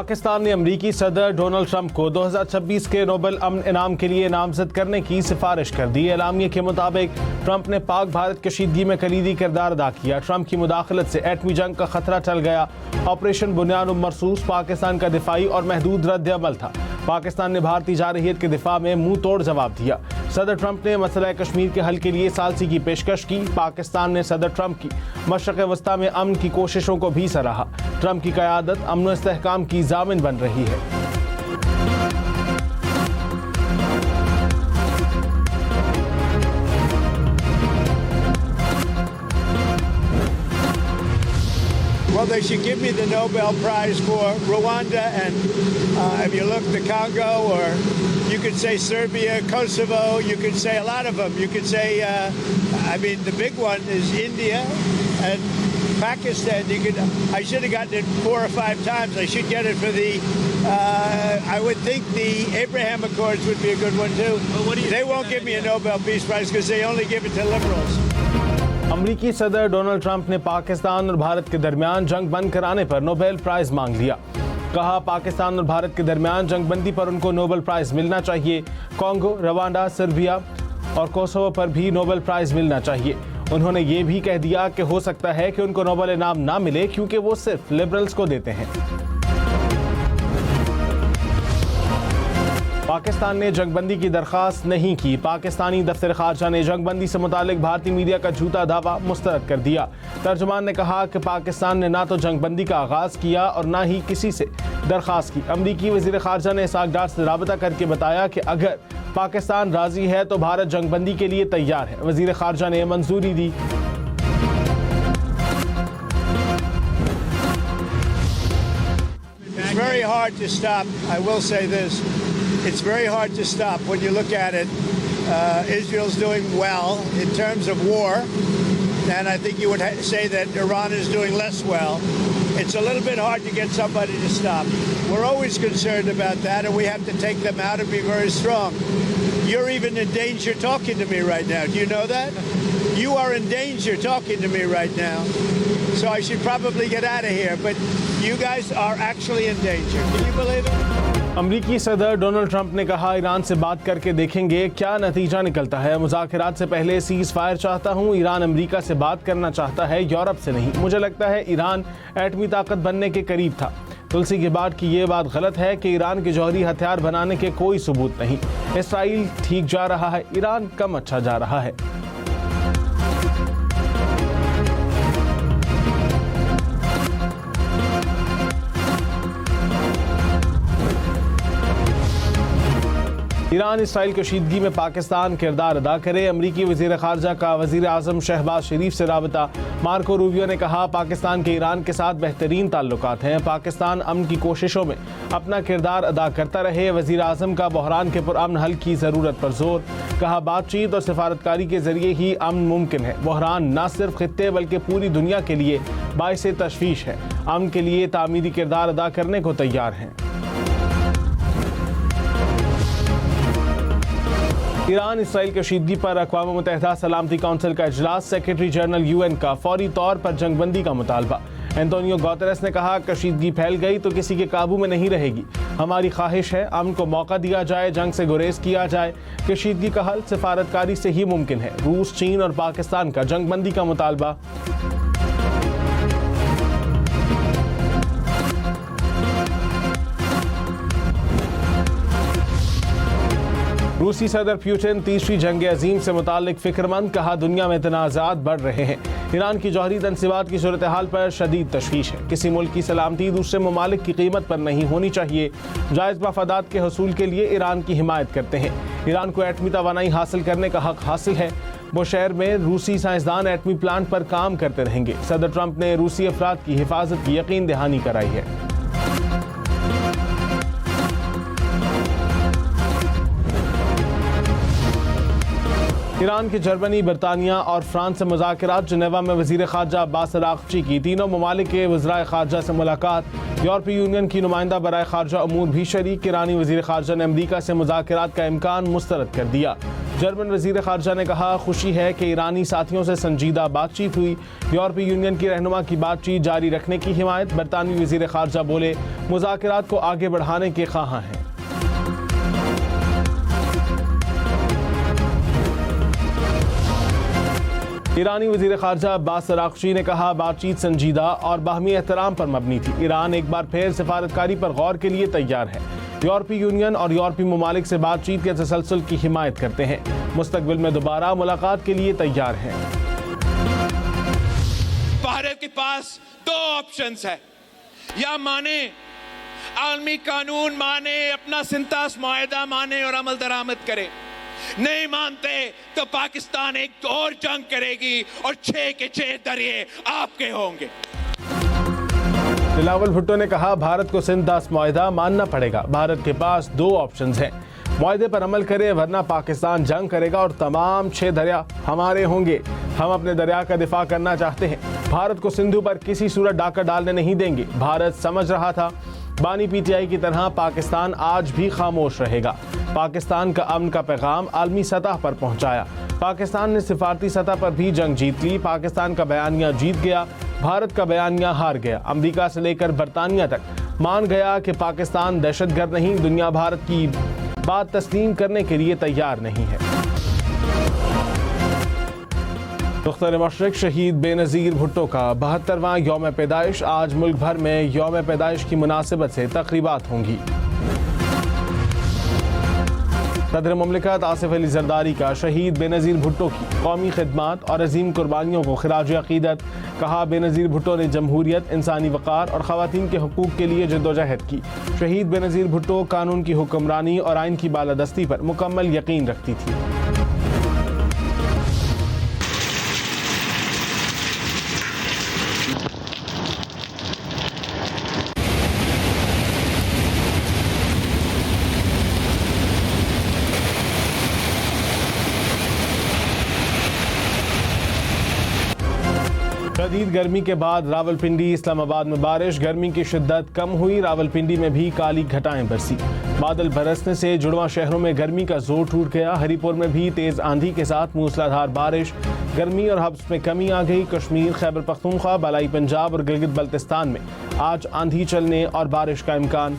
पाकिस्तान ने अमरीकी सदर डोनाल्ड ट्रंप को 2026 के नोबेल अमन इनाम के लिए नामजद करने की सिफारिश कर दी। एलामिया के मुताबिक ट्रंप ने पाक भारत कशीदगी में कलीदी किरदार अदा किया। ट्रंप की मुदाखलत से एटमी जंग का खतरा टल गया। ऑपरेशन बुनियाद मरसूस पाकिस्तान का दिफाई और महदूद रद्द अमल था। पाकिस्तान ने भारतीय जारहियत के दिफा में मुंह तोड़ जवाब दिया। सदर ट्रंप ने मसला कश्मीर के हल के लिए सालसी की पेशकश की। पाकिस्तान ने सदर ट्रंप की मशरक़ वस्ता में अमन की कोशिशों को भी सराहा। ट्रंप की क़यादत अमन व इस्तेहकाम की ज़ामिन बन रही है। Well, they should give me the Nobel Prize for Rwanda and if you look the Congo, or you could say Serbia, Kosovo, you could say a lot of them. You could say, the big one is India and Pakistan. I should have gotten it 4 or 5 times. I should get it for I would think the Abraham Accords would be a good one too. Well, they won't give me a Nobel Peace Prize because they only give it to liberals. अमरीकी सदर Donald Trump ने पाकिस्तान और भारत के दरमियान जंग बंद कराने पर नोबेल प्राइज मांग लिया। कहा, पाकिस्तान और भारत के दरमियान जंगबंदी पर उनको नोबेल प्राइज मिलना चाहिए। कांगो, रवांडा, सर्बिया और कोसोवो पर भी नोबेल प्राइज मिलना चाहिए। उन्होंने ये भी कह दिया कि हो सकता है कि उनको नोबेल इनाम ना मिले क्योंकि वो सिर्फ लिबरल्स को देते हैं। पाकिस्तान ने जंगबंदी की दरख्वास्त नहीं की। पाकिस्तानी दफ्तर खारजा ने जंगबंदी से मुतालिक भारतीय मीडिया का झूठा दावा मुस्तरद कर दिया। तर्जुमान ने कहा कि पाकिस्तान ने ना तो जंगबंदी का आगाज़ किया और ना ही किसी से दरख्वास्त की। अमरीकी वज़ीर खारजा ने इसाक डार से राबता करके बताया कि अगर पाकिस्तान राजी है तो भारत जंगबंदी के लिए तैयार है। वज़ीर खारजा ने मंजूरी दी। It's very hard to stop. I will say this. It's very hard to stop when you look at it. Israel's doing well in terms of war, and I think you would say that Iran is doing less well. It's a little bit hard to get somebody to stop. We're always concerned about that, and we have to take them out and be very strong. You're even in danger talking to me right now. Do you know that? You are in danger talking to me right now. So I should probably get out of here, but you guys are actually in danger. Can you believe it? अमरीकी सदर Donald Trump ने कहा, Iran से बात करके देखेंगे क्या नतीजा निकलता है। मुज़ाकरात से पहले सीज़ फायर चाहता हूँ। ईरान अमरीका से बात करना चाहता है, यूरोप से नहीं। मुझे लगता है ईरान एटमी ताकत बनने के करीब था। तुलसी गेबार्ड की ये बात गलत है कि ईरान के जौहरी हथियार बनाने के कोई सबूत नहीं। इसराइल ठीक जा रहा है, ईरान कम अच्छा जा रहा है। ईरान इसराइल कशीदगी में पाकिस्तान किरदार अदा करे। अमरीकी वज़ीर ख़ारजा का वज़ीर आज़म शहबाज शरीफ से राबता। मार्को रूबियो ने कहा, पाकिस्तान के ईरान के साथ बेहतरीन ताल्लुकात हैं। पाकिस्तान अमन की कोशिशों में अपना किरदार अदा करता रहे। वज़ीर आज़म का बहरान के पुरअमन हल की ज़रूरत पर जोर। कहा, बातचीत और सिफारतकारी के ज़रिए ही अमन मुमकिन है। बहरान न सिर्फ खित्ते बल्कि पूरी दुनिया के लिए बाइस तशवीश है। अमन के लिए तामीरी किरदार अदा करने को तैयार हैं। ईरान इसराइल कशीदगी पर अक़वाम मुत्तहिदा सलामती काउंसिल का इजलास। सेक्रेटरी जनरल UN का फौरी तौर पर जंगबंदी का मुतालबा। एंटोनियो गुतेरेस ने कहा, कशीदगी फैल गई तो किसी के काबू में नहीं रहेगी। हमारी ख्वाहिश है अमन को मौका दिया जाए, जंग से गुरेज किया जाए। कशीदगी का हल सिफारतकारी से ही मुमकिन है। रूस, चीन और पाकिस्तान का जंगबंदी का मुतालबा। रूसी सदर पुतिन तीसरी जंग अजीम से मुतालिक फिक्रमंद। कहा, दुनिया में तनाज़ात बढ़ रहे हैं। ईरान की जौहरी तनसीबात की सूरत हाल पर शदीद तशवीश है। किसी मुल्क की सलामती दूसरे ममालिक की कीमत पर नहीं होनी चाहिए। जायज़ मफादात के हसूल के लिए ईरान की हिमायत करते हैं। ईरान को एटमी तवानाई हासिल करने का हक हासिल है। बुशहर में रूसी साइंसदान एटमी प्लांट पर काम करते रहेंगे। सदर ट्रंप ने रूसी अफराद की हिफाजत की यकीन दहानी कराई है। ईरान के जर्मनी, बरतानिया और फ्रांस से मुज़ाकरात। जनेवा में वज़ीर ख़ारजा अब्बास अराग़ची की तीनों ममालिक के वज़राए ख़ारजा से मुलाकात। यूरोपीय यूनियन की नुमाइंदा बराए ख़ारजा अमूर भी शरीक। ईरानी वज़ीर ख़ारजा ने अमरीका से मुज़ाकरात का इम्कान मुस्तरद कर दिया। जर्मन वजीर खारजा ने कहा, खुशी है कि ईरानी साथियों से संजीदा बातचीत हुई। यूरोपीय यूनियन की रहनुमा की बातचीत जारी रखने की हिमायत। बरतानवी वजीर खारजा बोले, मुज़ाकरात को आगे बढ़ाने के ख्वाहां हैं। ईरानी वजीर खारजा अब्बास अराग़ची ने कहा, बातचीत संजीदा और बाहमी एहतराम पर मबनी थी। ईरान एक बार फिर सिफारतकारी पर गौर के लिए तैयार है। यूरोपीय यूनियन और यूरोपीय ममालिक से बातचीत के तसलसल की हिमायत करते हैं। मुस्तकबिल में दोबारा मुलाकात के लिए तैयार हैं। भारत के पास दो ऑप्शंस है, या माने आलमी कानून माने, अपना सिंतास मुआहदा माने और अमल दरामद करे। नहीं मानते तो पाकिस्तान एक और जंग करेगी और 6 के 6 दरिए आपके होंगे। बिलावल भुट्टो ने कहा, भारत को सिंतास मुआहदा मानना पड़ेगा। भारत के पास दो ऑप्शंस हैं, मुआहदे पर अमल करे वरना पाकिस्तान जंग करेगा और तमाम 6 दरिया हमारे होंगे। हम अपने दरिया का दिफा करना चाहते हैं। भारत को सिंधु पर किसी सूरत डाका डालने नहीं देंगे। भारत समझ रहा था बानी पीटीआई की तरह पाकिस्तान आज भी खामोश रहेगा। पाकिस्तान का अमन का पैगाम आलमी सतह पर पहुंचाया। पाकिस्तान ने सिफारती सतह पर भी जंग जीत ली। पाकिस्तान का बयानिया जीत गया, भारत का बयानिया हार गया। अमेरिका से लेकर बरतानिया तक मान गया कि पाकिस्तान दहशतगर्द नहीं। दुनिया भारत की बात तस्लीम करने के लिए तैयार नहीं है। मुख्तर मशरिक शहीद बेनज़ीर भुट्टो का 72वां यौम पैदाइश। आज मुल्क भर में यौम पैदाइश की मुनासिबत से तकरीबात होंगी। सदर मुमलिकत आसिफ अली जरदारी का शहीद बेनज़ीर भुट्टो की कौमी खिदमात और अजीम कुर्बानियों को खिराज अक़ीदत। कहा, बेनज़ीर भुट्टो ने जमहूरियत, इंसानी वक़ार और ख़वातीन के हुकूक़ के लिए जद्दोजहद की। शहीद बेनज़ीर भुट्टो कानून की हुक्मरानी और आइन की बालादस्ती पर मुकम्मल यकीन रखती थी। शदीद गर्मी के बाद रावलपिंडी, इस्लामाबाद में बारिश। गर्मी की शिद्दत कम हुई, रावलपिंडी में भी काली घटाएं बरसी। बादल बरसने से जुड़वा शहरों में गर्मी का जोर टूट गया। हरीपुर में भी तेज आंधी के साथ मूसलाधार बारिश। गर्मी और हब्स में कमी आ गई। कश्मीर, खैबर पख्तूनख्वा, बलाई पंजाब और गिलगित बल्तिस्तान में आज आंधी चलने और बारिश का इम्कान।